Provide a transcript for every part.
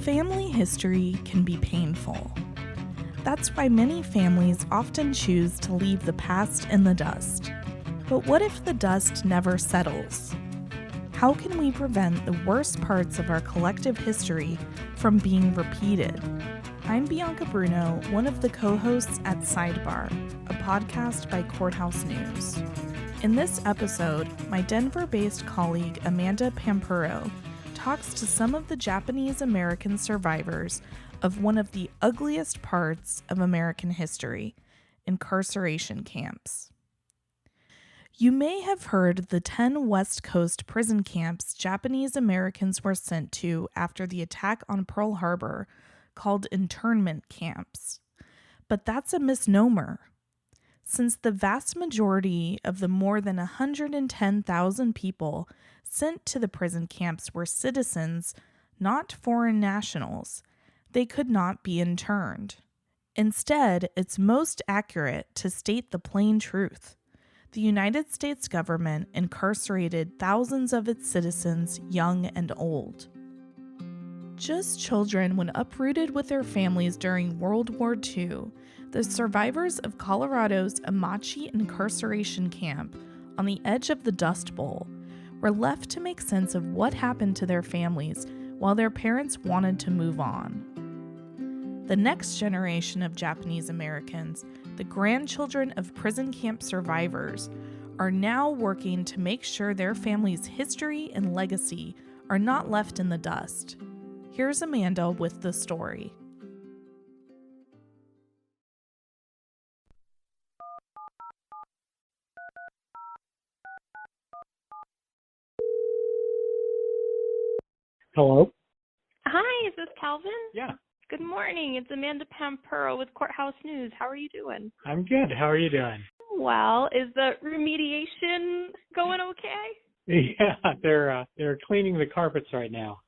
Family history can be painful. That's why many families often choose to leave the past in the dust. But what if the dust never settles? How can we prevent the worst parts of our collective history from being repeated? I'm Bianca Bruno, one of the co-hosts at Sidebar, a podcast by Courthouse News. In this episode, my Denver-based colleague Amanda Pampuro talks to some of the Japanese American survivors of one of the ugliest parts of American history, incarceration camps. You may have heard the 10 West Coast prison camps Japanese Americans were sent to after the attack on Pearl Harbor, called internment camps. But that's a misnomer. Since the vast majority of the more than 110,000 people sent to the prison camps were citizens, not foreign nationals, they could not be interned. Instead, it's most accurate to state the plain truth. The United States government incarcerated thousands of its citizens, young and old. Just children when uprooted with their families during World War II, the survivors of Colorado's Amache incarceration camp on the edge of the Dust Bowl were left to make sense of what happened to their families while their parents wanted to move on. The next generation of Japanese Americans, the grandchildren of prison camp survivors, are now working to make sure their family's history and legacy are not left in the dust. Here's Amanda with the story. Hello? Hi, is this Calvin? Yeah, Good morning. It's Amanda Pampuro with Courthouse News. How are you doing? I'm good. How are you doing? Well, is the remediation going okay? Yeah, they're cleaning the carpets right now.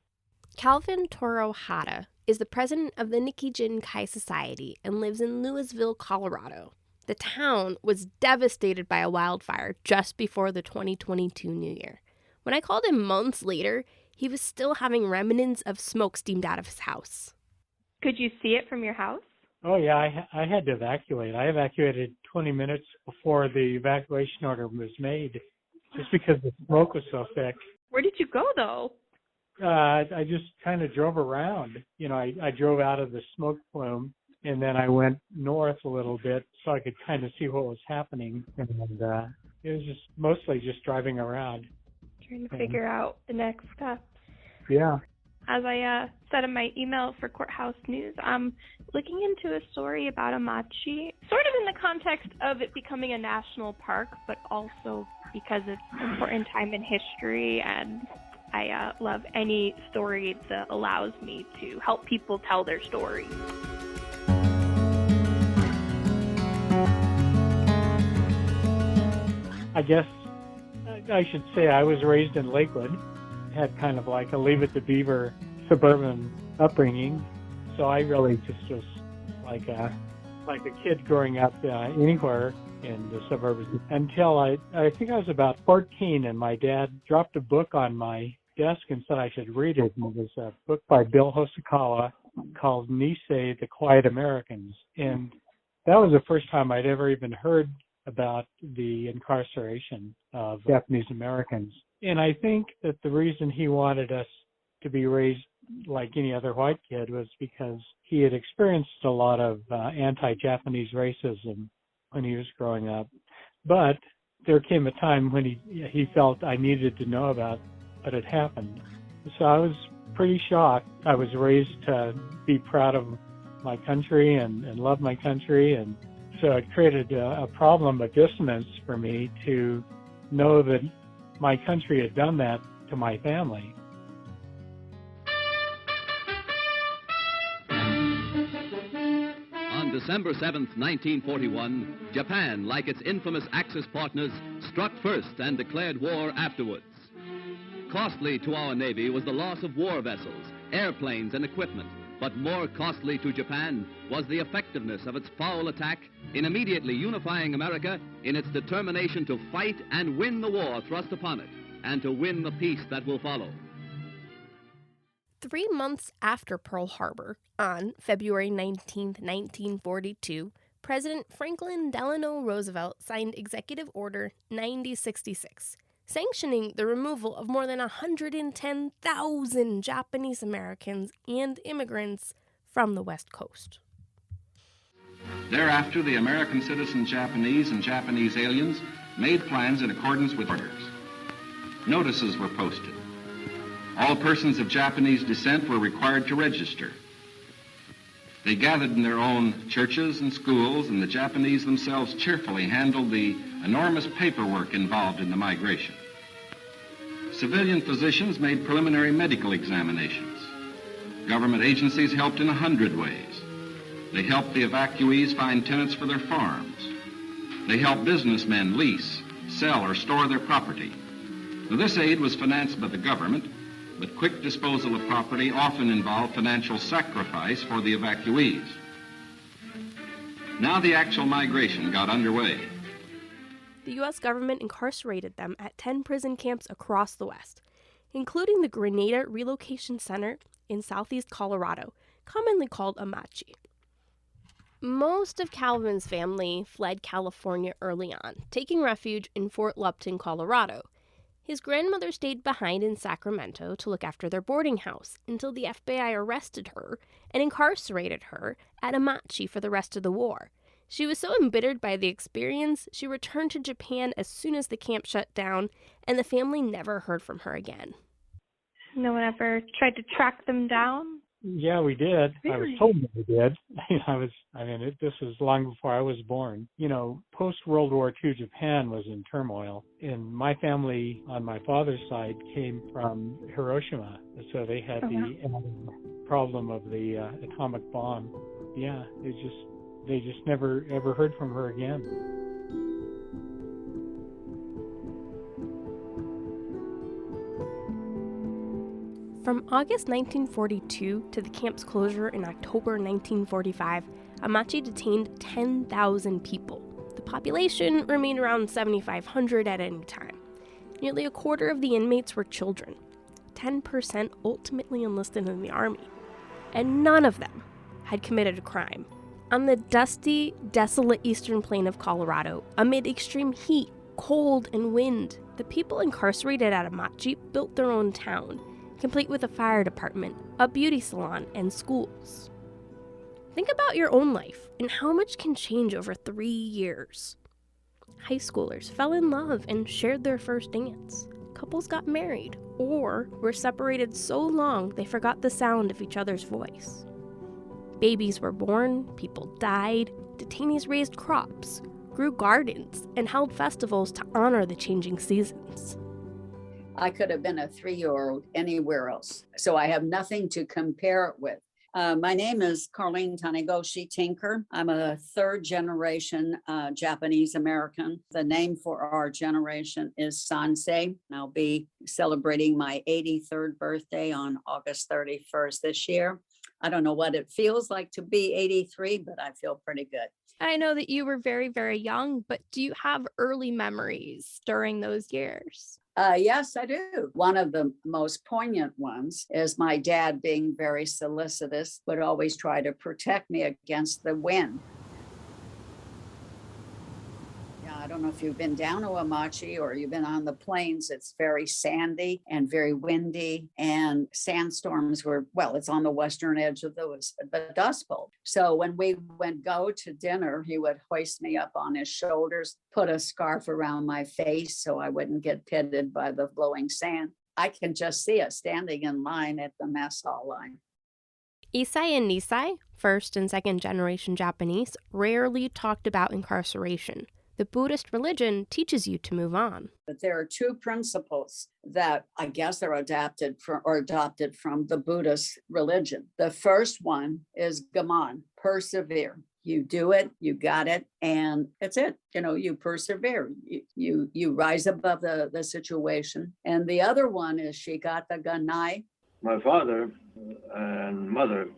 Calvin Toro Hata is the president of the Nikkei Kai Society and lives in Louisville, Colorado. The town was devastated by a wildfire just before the 2022 New Year. When I called him months later, he was still having remnants of smoke steamed out of his house. Could you see it from your house? Oh, yeah, I had to evacuate. I evacuated 20 minutes before the evacuation order was made just because the smoke was so thick. Where did you go, though? I just kind of drove around. You know, I drove out of the smoke plume, and then I went north a little bit so I could kind of see what was happening. And it was just mostly just driving around. Trying to figure out the next steps. Yeah. As I said in my email for Courthouse News, I'm looking into a story about Amache, sort of in the context of it becoming a national park, but also because it's an important time in history, and I love any story that allows me to help people tell their story. I guess I should say I was raised in Lakewood, had kind of like a Leave It to Beaver suburban upbringing, so I really just was like a kid growing up anywhere in the suburbs until I think I was about 14, and my dad dropped a book on my desk and said I should read it, and it was a book by Bill Hosokawa called Nisei, The Quiet Americans, and that was the first time I'd ever even heard about the incarceration of Japanese Americans. And I think that the reason he wanted us to be raised like any other white kid was because he had experienced a lot of anti-Japanese racism when he was growing up. But there came a time when he felt I needed to know about what had happened. So I was pretty shocked. I was raised to be proud of my country and love my country, and so it created a problem, a dissonance for me to know that my country had done that to my family. On December 7th, 1941, Japan, like its infamous Axis partners, struck first and declared war afterwards. Costly to our Navy was the loss of war vessels, airplanes, and equipment. But more costly to Japan was the effectiveness of its foul attack in immediately unifying America in its determination to fight and win the war thrust upon it, and to win the peace that will follow. 3 months after Pearl Harbor, on February 19, 1942, President Franklin Delano Roosevelt signed Executive Order 9066, sanctioning the removal of more than 110,000 Japanese Americans and immigrants from the West Coast. Thereafter, the American citizen Japanese and Japanese aliens made plans in accordance with orders. Notices were posted. All persons of Japanese descent were required to register. They gathered in their own churches and schools, and the Japanese themselves cheerfully handled the enormous paperwork involved in the migration. Civilian physicians made preliminary medical examinations. Government agencies helped in 100 ways. They helped the evacuees find tenants for their farms. They helped businessmen lease, sell, or store their property. Now, this aid was financed by the government, but quick disposal of property often involved financial sacrifice for the evacuees. Now the actual migration got underway. The U.S. government incarcerated them at 10 prison camps across the West, including the Grenada Relocation Center in southeast Colorado, commonly called Amache. Most of Calvin's family fled California early on, taking refuge in Fort Lupton, Colorado. His grandmother stayed behind in Sacramento to look after their boarding house until the FBI arrested her and incarcerated her at Amache for the rest of the war. She was so embittered by the experience, she returned to Japan as soon as the camp shut down, and the family never heard from her again. No one ever tried to track them down? Yeah, we did. Really? I was told that we did. This was long before I was born. Post-World War II, Japan was in turmoil. And my family on my father's side came from Hiroshima. So they had the problem of the atomic bomb. Yeah, they just never ever heard from her again. From August 1942 to the camp's closure in October 1945, Amache detained 10,000 people. The population remained around 7,500 at any time. Nearly a quarter of the inmates were children. 10% ultimately enlisted in the army, and none of them had committed a crime. On the dusty, desolate eastern plain of Colorado, amid extreme heat, cold, and wind, the people incarcerated at Amache built their own town, complete with a fire department, a beauty salon, and schools. Think about your own life and how much can change over 3 years. High schoolers fell in love and shared their first dance. Couples got married or were separated so long they forgot the sound of each other's voice. Babies were born, people died, detainees raised crops, grew gardens, and held festivals to honor the changing seasons. I could have been a 3-year-old anywhere else. So I have nothing to compare it with. My name is Carlene Tanegoshi Tinker. I'm a third generation Japanese American. The name for our generation is Sansei. I'll be celebrating my 83rd birthday on August 31st this year. I don't know what it feels like to be 83, but I feel pretty good. I know that you were very, very young, but do you have early memories during those years? Yes, I do. One of the most poignant ones is my dad being very solicitous, would always try to protect me against the wind. I don't know if you've been down to Amache or you've been on the plains. It's very sandy and very windy, and sandstorms it's on the western edge of the Dust Bowl. So when we went go to dinner, he would hoist me up on his shoulders, put a scarf around my face so I wouldn't get pitted by the blowing sand. I can just see us standing in line at the mess hall line. Issei and Nisei, first and second generation Japanese, rarely talked about incarceration. The Buddhist religion teaches you to move on. But there are two principles that I guess are adopted from the Buddhist religion. The first one is gaman, persevere. You do it, you got it, and that's it. You persevere. You rise above the situation. And the other one is shikata ganai. My father and mother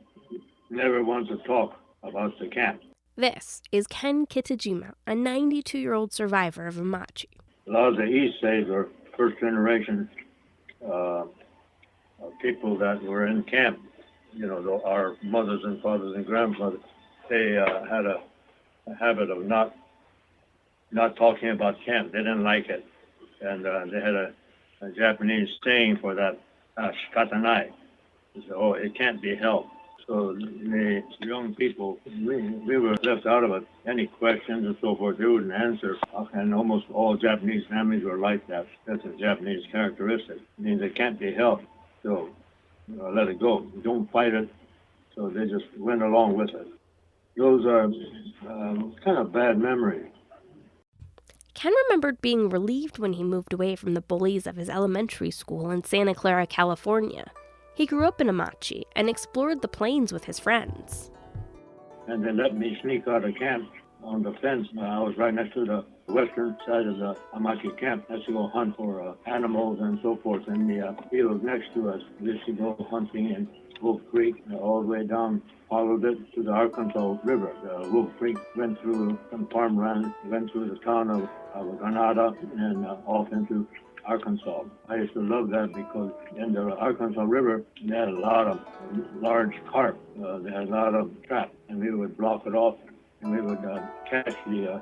never wanted to talk about the camp. This is Ken Kitajima, a 92-year-old survivor of Amache. A lot of the Issei were first generation people that were in camp, our mothers and fathers and grandfathers, they had a habit of not talking about camp. They didn't like it. And they had a Japanese saying for that, shikatanai. So, it can't be helped. So the young people, we were left out of it. Any questions and so forth, they wouldn't answer. And almost all Japanese families were like that. That's a Japanese characteristic. It means it can't be helped. So let it go. Don't fight it. So they just went along with it. Those are kind of bad memories. Ken remembered being relieved when he moved away from the bullies of his elementary school in Santa Clara, California. He grew up in Amache and explored the plains with his friends. And they let me sneak out of camp on the fence. I was right next to the western side of the Amache camp. I used to go hunt for animals and so forth in the field next to us. We used to go hunting in Wolf Creek all the way down, followed it to the Arkansas River. Wolf Creek went through some farmland, went through the town of Granada and off into Arkansas. I used to love that because in the Arkansas River, they had a lot of large carp. They had a lot of traps, and we would block it off, and we would catch the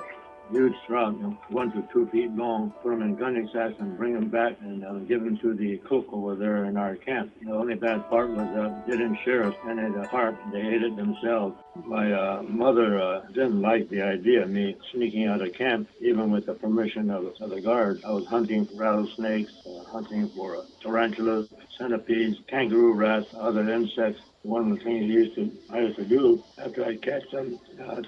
huge trout, 1 to 2 feet long, put them in gunny sacks and bring them back and give them to the cook over there in our camp. The only bad part was they didn't share us any of the carp. They ate it themselves. My mother didn't like the idea of me sneaking out of camp, even with the permission of the guard. I was hunting for rattlesnakes, hunting for tarantulas, centipedes, kangaroo rats, other insects. One of the things I used to do after I'd catch them,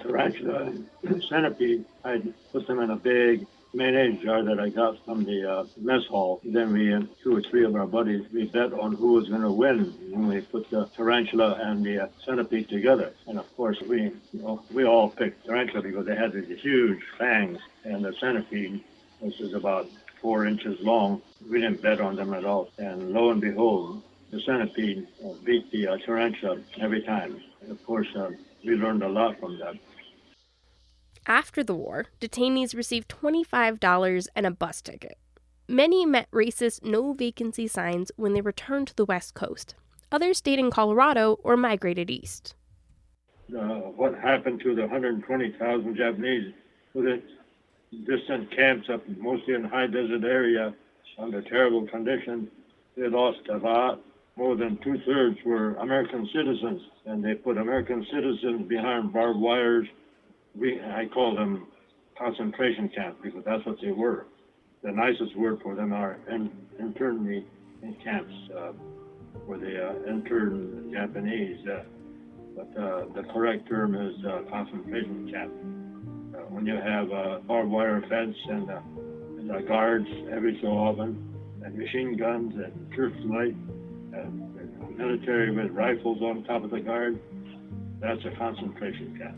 tarantula and centipede, I'd put them in a big mayonnaise jar that I got from the mess hall. Then we, 2 or 3 of our buddies, we bet on who was going to win when we put the tarantula and the centipede together. And of course, we all picked tarantula because they had these huge fangs, and the centipede, which is about 4 inches long, we didn't bet on them at all. And lo and behold, the centipede beat the tarantula every time. And of course, we learned a lot from that. After the war, detainees received $25 and a bus ticket. Many met racist no vacancy signs when they returned to the West Coast. Others stayed in Colorado or migrated east. What happened to the 120,000 Japanese who did distant camps up mostly in high desert area under terrible conditions? They lost a lot. More than 2/3 were American citizens, and they put American citizens behind barbed wires. I call them concentration camps because that's what they were. The nicest word for them are internment camps, where they intern Japanese. But the correct term is concentration camp. When you have a barbed wire fence and guards every so often, and machine guns and searchlights, and military with rifles on top of the guard, that's a concentration camp.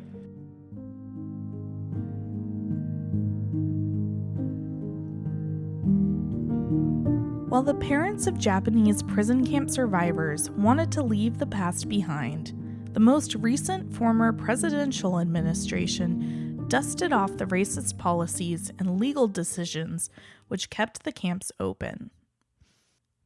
While the parents of Japanese prison camp survivors wanted to leave the past behind, the most recent former presidential administration dusted off the racist policies and legal decisions which kept the camps open.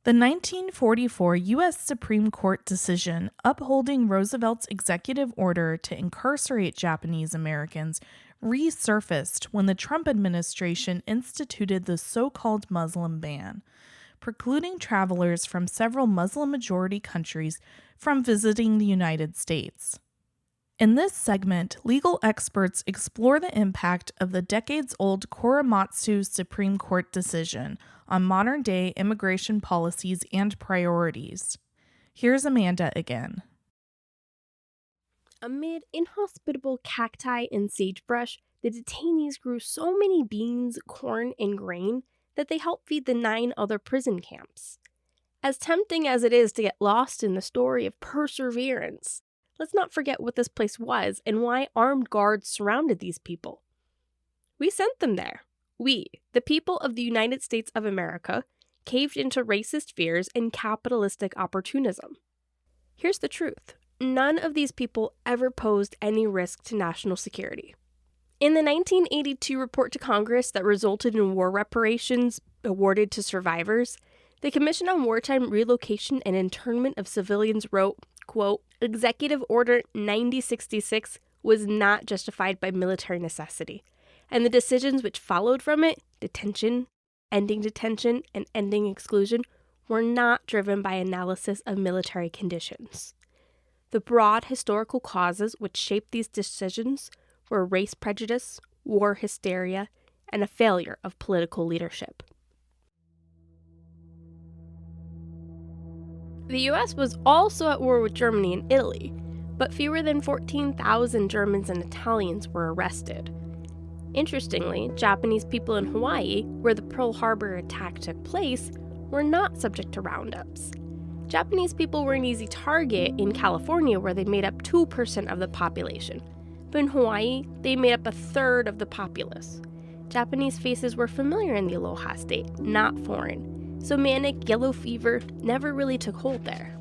The 1944 U.S. Supreme Court decision upholding Roosevelt's executive order to incarcerate Japanese Americans resurfaced when the Trump administration instituted the so-called Muslim ban, precluding travelers from several Muslim-majority countries from visiting the United States. In this segment, legal experts explore the impact of the decades-old Korematsu Supreme Court decision on modern-day immigration policies and priorities. Here's Amanda again. Amid inhospitable cacti and sagebrush, the detainees grew so many beans, corn, and grain that they helped feed the 9 other prison camps. As tempting as it is to get lost in the story of perseverance, let's not forget what this place was and why armed guards surrounded these people. We sent them there. We, the people of the United States of America, caved into racist fears and capitalistic opportunism. Here's the truth. None of these people ever posed any risk to national security. In the 1982 report to Congress that resulted in war reparations awarded to survivors, The Commission on Wartime Relocation and Internment of Civilians wrote, quote, Executive Order 9066 was not justified by military necessity, and the decisions which followed from it, detention, ending detention, and ending exclusion, were not driven by analysis of military conditions. The broad historical causes which shaped these decisions were race prejudice, war hysteria, and a failure of political leadership. The U.S. was also at war with Germany and Italy, but fewer than 14,000 Germans and Italians were arrested. Interestingly, Japanese people in Hawaii, where the Pearl Harbor attack took place, were not subject to roundups. Japanese people were an easy target in California, where they made up 2% of the population, but in Hawaii, they made up a third of the populace. Japanese faces were familiar in the Aloha State, not foreign, so manic yellow fever never really took hold there.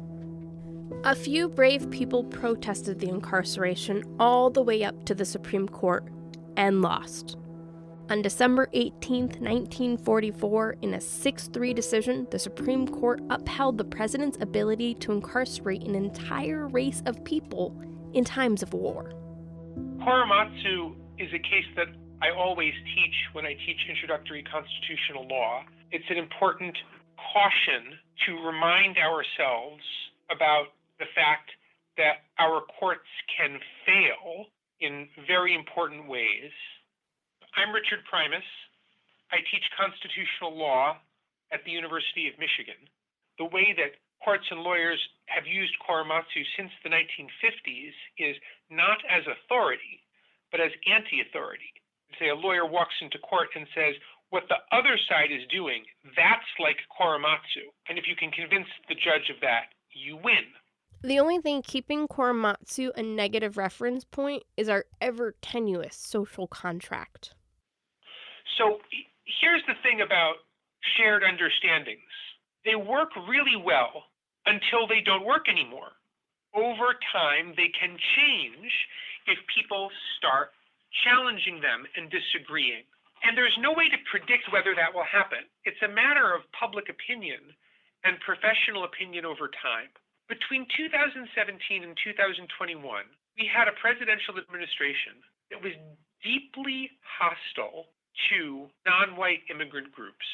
A few brave people protested the incarceration all the way up to the Supreme Court and lost. On December 18, 1944, in a 6-3 decision, the Supreme Court upheld the president's ability to incarcerate an entire race of people in times of war. Korematsu is a case that I always teach when I teach introductory constitutional law. It's an important caution to remind ourselves about the fact that our courts can fail in very important ways. I'm Richard Primus. I teach constitutional law at the University of Michigan. The way that courts and lawyers have used korematsu since the 1950s is not as authority, but as anti-authority. Say a lawyer walks into court and says, what the other side is doing, that's like korematsu. And if you can convince the judge of that, you win. The only thing keeping korematsu a negative reference point is our ever tenuous social contract. So here's the thing about shared understandings. They work really well until they don't work anymore. Over time, they can change if people start challenging them and disagreeing. And there's no way to predict whether that will happen. It's a matter of public opinion and professional opinion over time. Between 2017 and 2021, we had a presidential administration that was deeply hostile to non-white immigrant groups.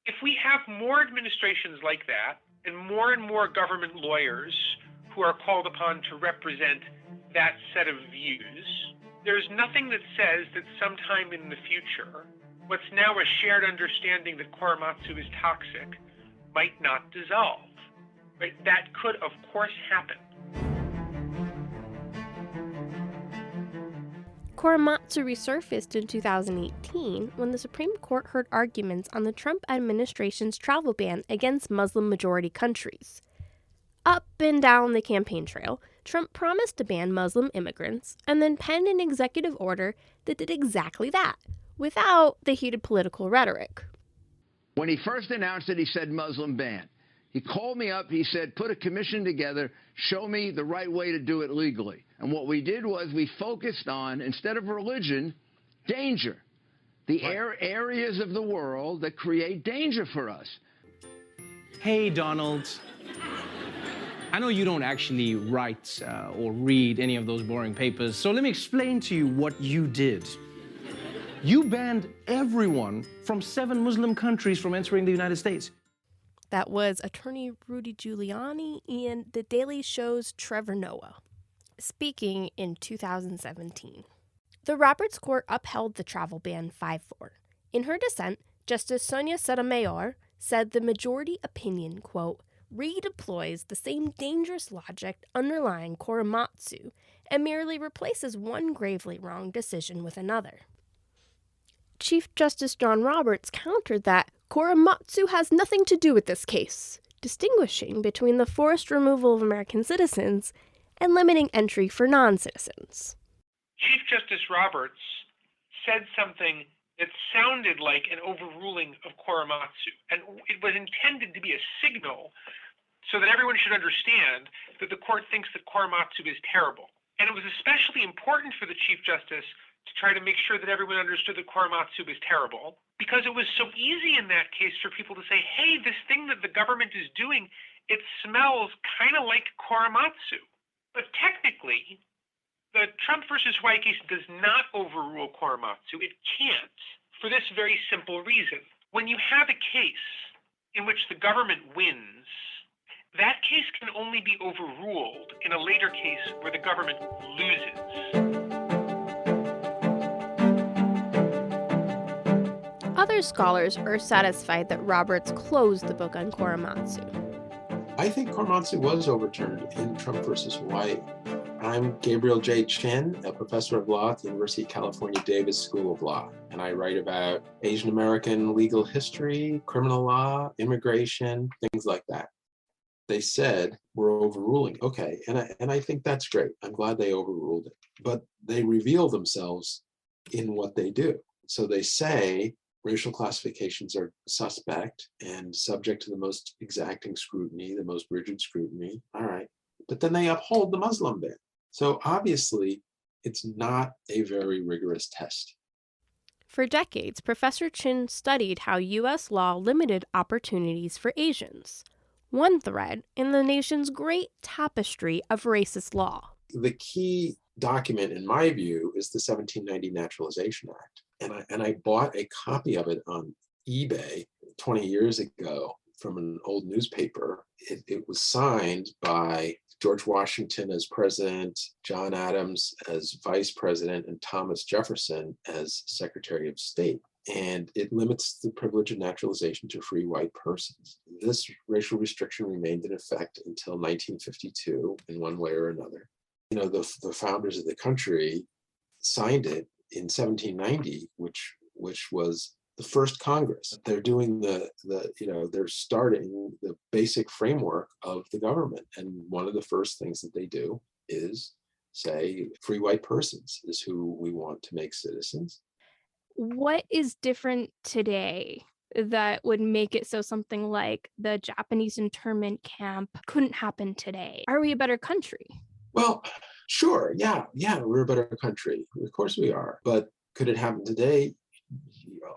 If we have more administrations like that and more government lawyers who are called upon to represent that set of views, there's nothing that says that sometime in the future, what's now a shared understanding that korematsu is toxic might not dissolve. But that could, of course, happen. Korematsu resurfaced in 2018 when the Supreme Court heard arguments on the Trump administration's travel ban against Muslim-majority countries. Up and down the campaign trail, Trump promised to ban Muslim immigrants and then penned an executive order that did exactly that, without the heated political rhetoric. When he first announced it, he said Muslim ban. He called me up, he said, put a commission together, show me the right way to do it legally. And what we did was we focused on, instead of religion, danger. The areas of the world that create danger for us. Hey, Donald. I know you don't actually write or read any of those boring papers, so let me explain to you what you did. You banned everyone from 7 Muslim countries from entering the United States. That was attorney Rudy Giuliani and The Daily Show's Trevor Noah, speaking in 2017. The Roberts Court upheld the travel ban 5-4. In her dissent, Justice Sonia Sotomayor said the majority opinion, quote, redeploys the same dangerous logic underlying korematsu and merely replaces one gravely wrong decision with another. Chief Justice John Roberts countered that korematsu has nothing to do with this case, distinguishing between the forced removal of American citizens and limiting entry for non-citizens. Chief Justice Roberts said something that sounded like an overruling of korematsu, and it was intended to be a signal so that everyone should understand that the court thinks that korematsu is terrible. And it was especially important for the Chief Justice to try to make sure that everyone understood that korematsu was terrible, because it was so easy in that case for people to say, hey, this thing that the government is doing, it smells kind of like korematsu. But technically, the Trump versus White case does not overrule korematsu. It can't, for this very simple reason. When you have a case in which the government wins, that case can only be overruled in a later case where the government loses. Other scholars are satisfied that Roberts closed the book on korematsu. I think korematsu was overturned in Trump versus White. I'm Gabriel J. Chen, a professor of law at the University of California Davis School of Law, and I write about Asian American legal history, criminal law, immigration, things like that. They said, we're overruling. Okay, and I think that's great. I'm glad they overruled it. But they reveal themselves in what they do. So they say racial classifications are suspect and subject to the most exacting scrutiny, the most rigid scrutiny. All right. But then they uphold the Muslim ban. So obviously, it's not a very rigorous test. For decades, Professor Chin studied how U.S. law limited opportunities for Asians. One thread in the nation's great tapestry of racist law. The key document, in my view, is the 1790 Naturalization Act. And I bought a copy of it on eBay 20 years ago from an old newspaper. It was signed by George Washington as president, John Adams as vice president, and Thomas Jefferson as Secretary of State. And it limits the privilege of naturalization to free white persons. This racial restriction remained in effect until 1952 in one way or another. You know, the founders of the country signed it in 1790, which was the first Congress. They're doing they're starting the basic framework of the government. And one of the first things that they do is say free white persons is who we want to make citizens. What is different today that would make it so something like the Japanese internment camp couldn't happen today? Are we a better country? Well, sure. Yeah, we're a better country. Of course we are. But could it happen today?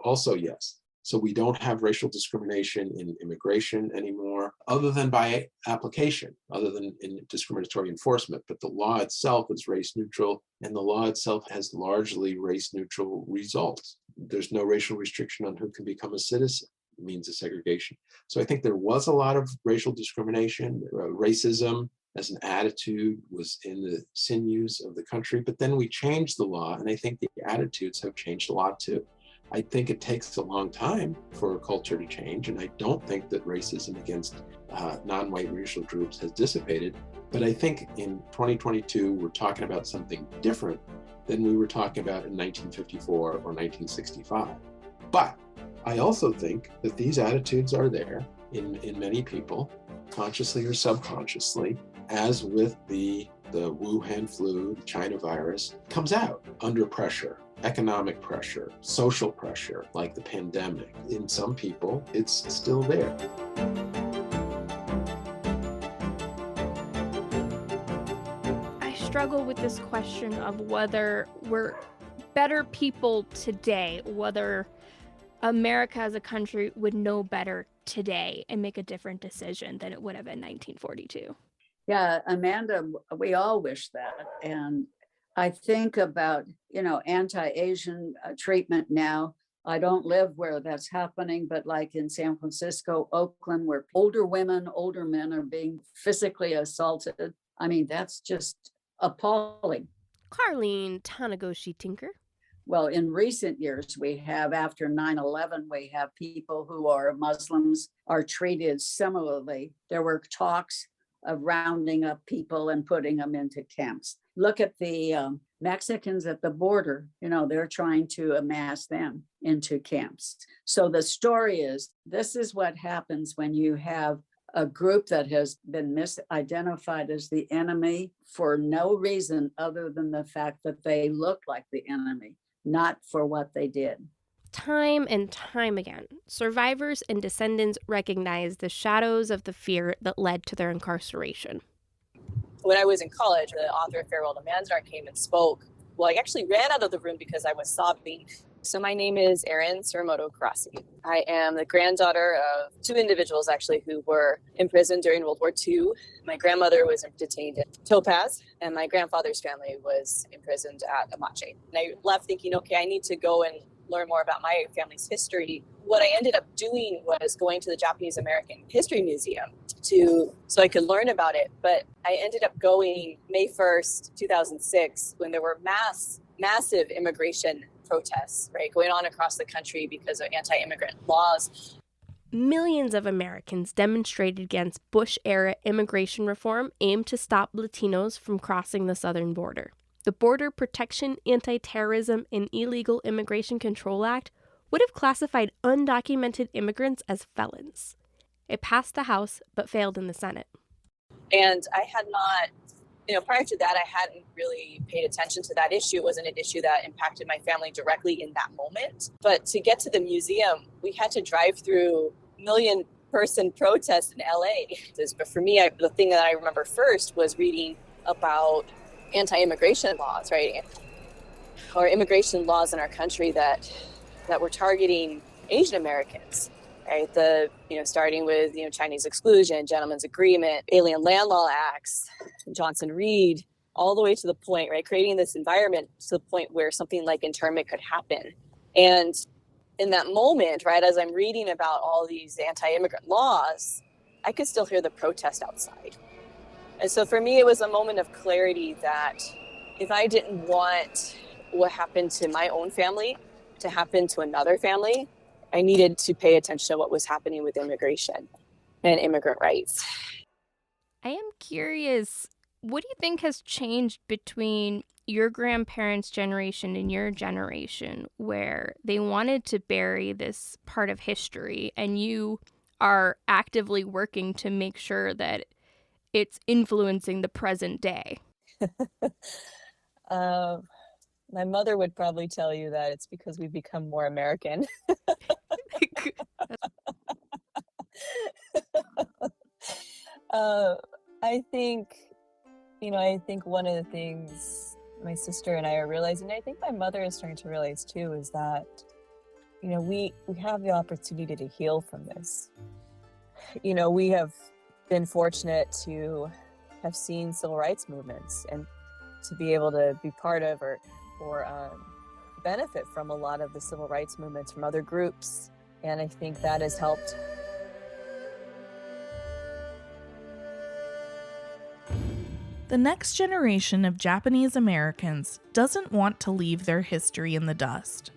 Also, yes. So we don't have racial discrimination in immigration anymore, other than by application, other than in discriminatory enforcement. But the law itself is race neutral, and the law itself has largely race neutral results. There's no racial restriction on who can become a citizen, means of segregation. So I think there was a lot of racial discrimination. Racism as an attitude was in the sinews of the country, but then we changed the law, and I think the attitudes have changed a lot too. I think it takes a long time for a culture to change, and I don't think that racism against non-white racial groups has dissipated. But I think in 2022, we're talking about something different than we were talking about in 1954 or 1965. But I also think that these attitudes are there in many people, consciously or subconsciously, as with the Wuhan flu, the China virus, comes out under pressure. Economic pressure, social pressure, like the pandemic. In some people, it's still there. I struggle with this question of whether we're better people today, whether America as a country would know better today and make a different decision than it would have in 1942. Yeah, Amanda, we all wish that. And I think about, anti-Asian treatment now. I don't live where that's happening, but like in San Francisco, Oakland, where older women, older men are being physically assaulted. I mean, that's just appalling. Carlene Tannegoshi-Tinker. Well, in recent years, we have, after 9/11, we have people who are Muslims are treated similarly. There were talks of rounding up people and putting them into camps. Look at the Mexicans at the border, they're trying to amass them into camps. So the story is, this is what happens when you have a group that has been misidentified as the enemy for no reason other than the fact that they look like the enemy, not for what they did. Time and time again, survivors and descendants recognize the shadows of the fear that led to their incarceration. When I was in college, the author of Farewell to Manzanar came and spoke Well, I actually ran out of the room because I was sobbing. So my name is Erin Suramoto Karasi. I am the granddaughter of two individuals, actually, who were imprisoned during World War II. My grandmother was detained at Topaz, and my grandfather's family was imprisoned at Amache. And I left thinking, okay, I need to go and learn more about my family's history. What I ended up doing was going to the Japanese American History Museum so I could learn about it. But I ended up going May 1st, 2006, when there were massive immigration protests, right, going on across the country because of anti-immigrant laws. Millions of Americans demonstrated against Bush-era immigration reform aimed to stop Latinos from crossing the southern border. The Border Protection, Anti-Terrorism, and Illegal Immigration Control Act would have classified undocumented immigrants as felons. It passed the House, but failed in the Senate. And I had not, prior to that, I hadn't really paid attention to that issue. It wasn't an issue that impacted my family directly in that moment. But to get to the museum, we had to drive through million-person protests in LA. But for me, the thing that I remember first was reading about anti-immigration laws, right? Or immigration laws in our country that were targeting Asian Americans. Right, starting with Chinese exclusion, gentleman's agreement, alien land law acts, Johnson Reed, all the way to the point, right, creating this environment to the point where something like internment could happen. And in that moment, right, as I'm reading about all these anti-immigrant laws, I could still hear the protest outside. And so for me, it was a moment of clarity that if I didn't want what happened to my own family to happen to another family, I needed to pay attention to what was happening with immigration and immigrant rights. I am curious, what do you think has changed between your grandparents' generation and your generation, where they wanted to bury this part of history and you are actively working to make sure that it's influencing the present day? My mother would probably tell you that it's because we've become more American. I think one of the things my sister and I are realizing, and I think my mother is starting to realize too, is that, we have the opportunity to heal from this. We have been fortunate to have seen civil rights movements and to be able to be part of or benefit from a lot of the civil rights movements from other groups. And I think that has helped. The next generation of Japanese Americans doesn't want to leave their history in the dust.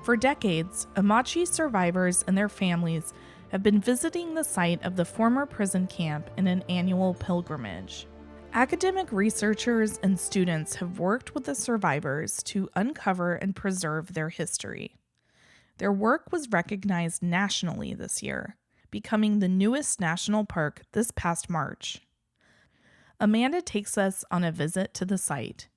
For decades, Amache survivors and their families have been visiting the site of the former prison camp in an annual pilgrimage. Academic researchers and students have worked with the survivors to uncover and preserve their history. Their work was recognized nationally this year, becoming the newest national park this past March. Amanda takes us on a visit to the site.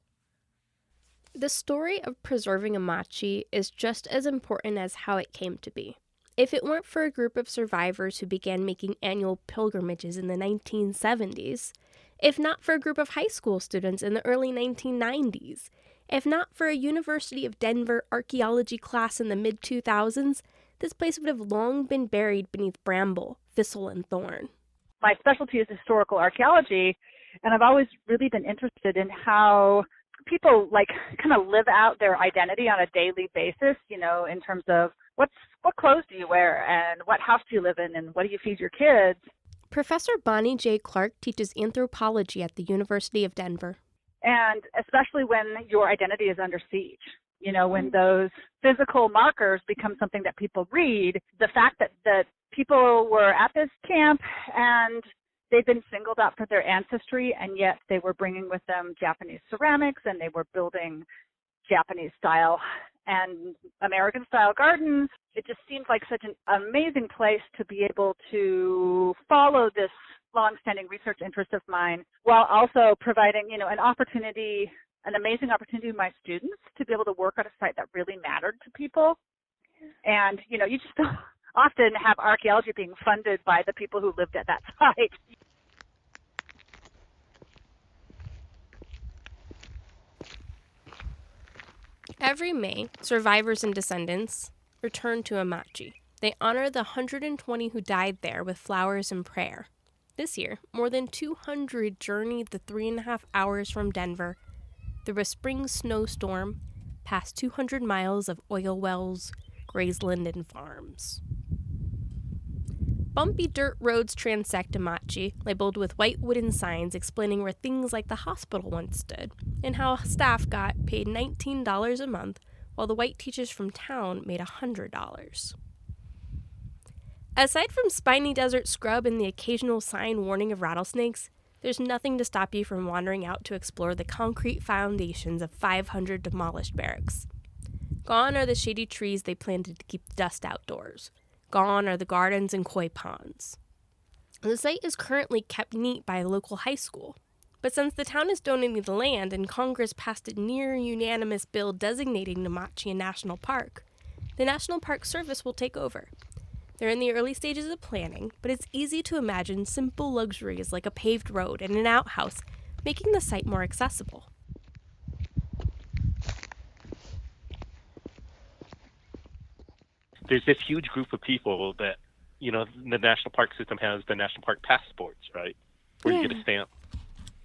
The story of preserving Amache is just as important as how it came to be. If it weren't for a group of survivors who began making annual pilgrimages in the 1970s, if not for a group of high school students in the early 1990s, if not for a University of Denver archaeology class in the mid-2000s, this place would have long been buried beneath bramble, thistle, and thorn. My specialty is historical archaeology, and I've always really been interested in how people kind of live out their identity on a daily basis, in terms of what clothes do you wear and what house do you live in and what do you feed your kids. Professor Bonnie J. Clark teaches anthropology at the University of Denver. And especially when your identity is under siege, when those physical markers become something that people read, the fact that people were at this camp and they've been singled out for their ancestry, and yet they were bringing with them Japanese ceramics and they were building Japanese style and American style gardens. It just seems like such an amazing place to be able to follow this long-standing research interest of mine, while also providing, an amazing opportunity to my students to be able to work on a site that really mattered to people. And, you just don't often have archaeology being funded by the people who lived at that site. Every May, survivors and descendants return to Amache. They honor the 120 who died there with flowers and prayer. This year, more than 200 journeyed the 3.5 hours from Denver through a spring snowstorm, past 200 miles of oil wells, grazeland, and farms. Bumpy dirt roads transect Amache, labeled with white wooden signs explaining where things like the hospital once stood, and how staff got paid $19 a month while the white teachers from town made $100. Aside from spiny desert scrub and the occasional sign warning of rattlesnakes, there's nothing to stop you from wandering out to explore the concrete foundations of 500 demolished barracks. Gone are the shady trees they planted to keep the dust outdoors. Gone are the gardens and koi ponds. The site is currently kept neat by a local high school, but since the town is donating the land and Congress passed a near-unanimous bill designating Amache a national park, the National Park Service will take over. They're in the early stages of planning, but it's easy to imagine simple luxuries like a paved road and an outhouse making the site more accessible. There's this huge group of people that, the national park system has the national park passports, right? Where you get a stamp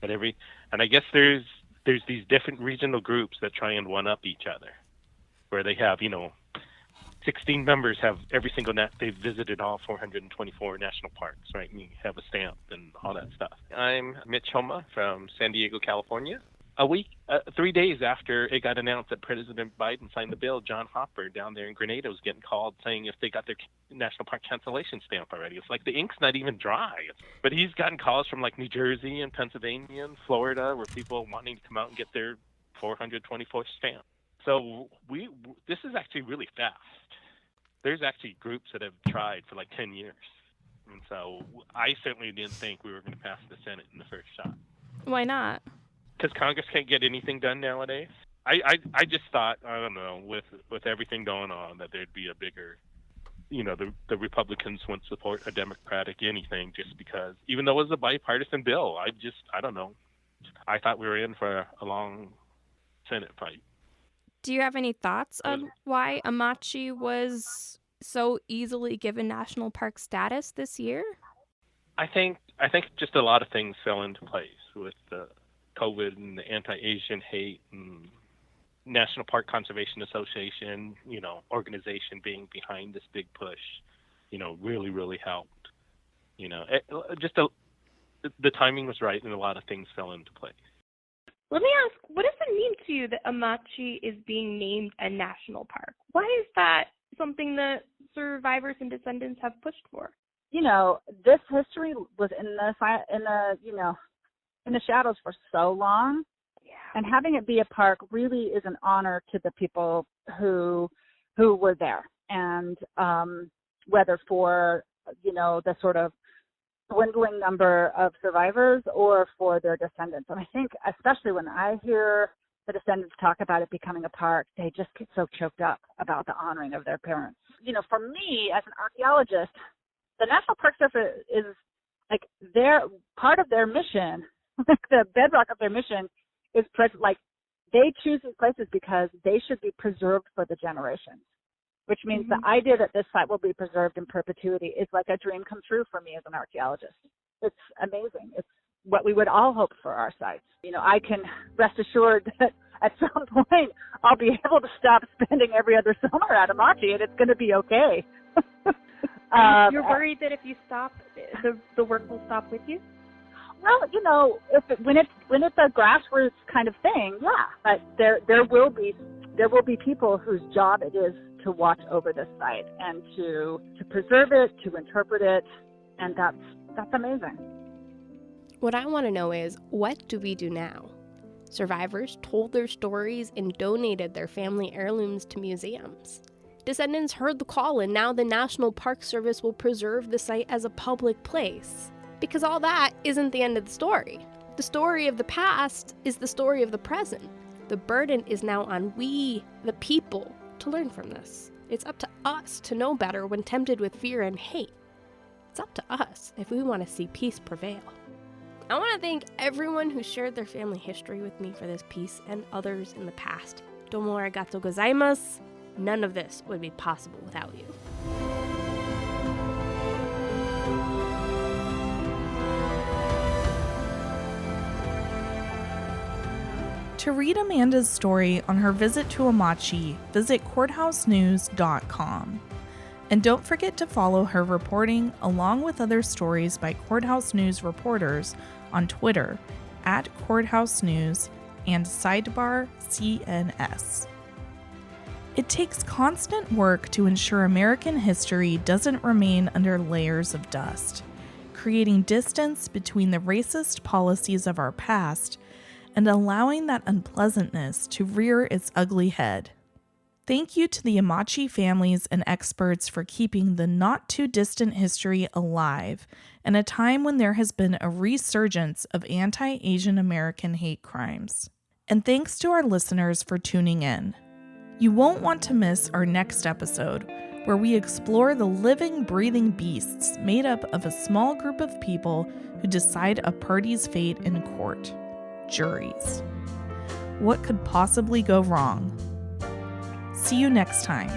at and I guess there's these different regional groups that try and one up each other, where they have, 16 members have every single they've visited all 424 national parks, right? And you have a stamp and all that stuff. I'm Mitch Homa from San Diego, California. 3 days after it got announced that President Biden signed the bill, John Hopper down there in Grenada was getting called saying if they got their national park cancellation stamp already. It's like the ink's not even dry. But he's gotten calls from like New Jersey and Pennsylvania and Florida where people wanting to come out and get their 424th stamp. So this is actually really fast. There's actually groups that have tried for like 10 years. And so I certainly didn't think we were going to pass the Senate in the first shot. Why not? Because Congress can't get anything done nowadays. I just thought, I don't know, with everything going on, that there'd be a bigger, the Republicans wouldn't support a Democratic anything just because, even though it was a bipartisan bill, I don't know. I thought we were in for a long Senate fight. Do you have any thoughts on why Amache was so easily given national park status this year? I think just a lot of things fell into place with the COVID and the anti-Asian hate and National Park Conservation Association, organization being behind this big push, really, really helped. The timing was right and a lot of things fell into place. Let me ask, what does it mean to you that Amache is being named a national park? Why is that something that survivors and descendants have pushed for? This history was in the shadows for so long, and having it be a park really is an honor to the people who were there, and whether for the sort of dwindling number of survivors or for their descendants. And I think especially when I hear the descendants talk about it becoming a park, they just get so choked up about the honoring of their parents. For me as an archaeologist, the National Park Service is like part of their mission. The bedrock of their mission is they choose these places because they should be preserved for the generations, which means the idea that this site will be preserved in perpetuity is like a dream come true for me as an archaeologist. It's amazing. It's what we would all hope for our sites. I can rest assured that at some point I'll be able to stop spending every other summer at Amache and it's going to be okay. You're worried that if you stop, the work will stop with you? Well, when it's a grassroots kind of thing, yeah. But there will be people whose job it is to watch over this site and to preserve it, to interpret it, and that's amazing. What I want to know is, what do we do now? Survivors told their stories and donated their family heirlooms to museums. Descendants heard the call, and now the National Park Service will preserve the site as a public place. Because all that isn't the end of the story. The story of the past is the story of the present. The burden is now on we, the people, to learn from this. It's up to us to know better when tempted with fear and hate. It's up to us if we want to see peace prevail. I want to thank everyone who shared their family history with me for this piece and others in the past. Domo arigatou gozaimasu. None of this would be possible without you. To read Amanda's story on her visit to Amache, visit courthousenews.com. And don't forget to follow her reporting along with other stories by Courthouse News reporters on Twitter at Courthouse News and Sidebar CNS. It takes constant work to ensure American history doesn't remain under layers of dust, creating distance between the racist policies of our past and allowing that unpleasantness to rear its ugly head. Thank you to the Amache families and experts for keeping the not-too-distant history alive in a time when there has been a resurgence of anti-Asian American hate crimes. And thanks to our listeners for tuning in. You won't want to miss our next episode, where we explore the living, breathing beasts made up of a small group of people who decide a party's fate in court. Juries. What could possibly go wrong? See you next time.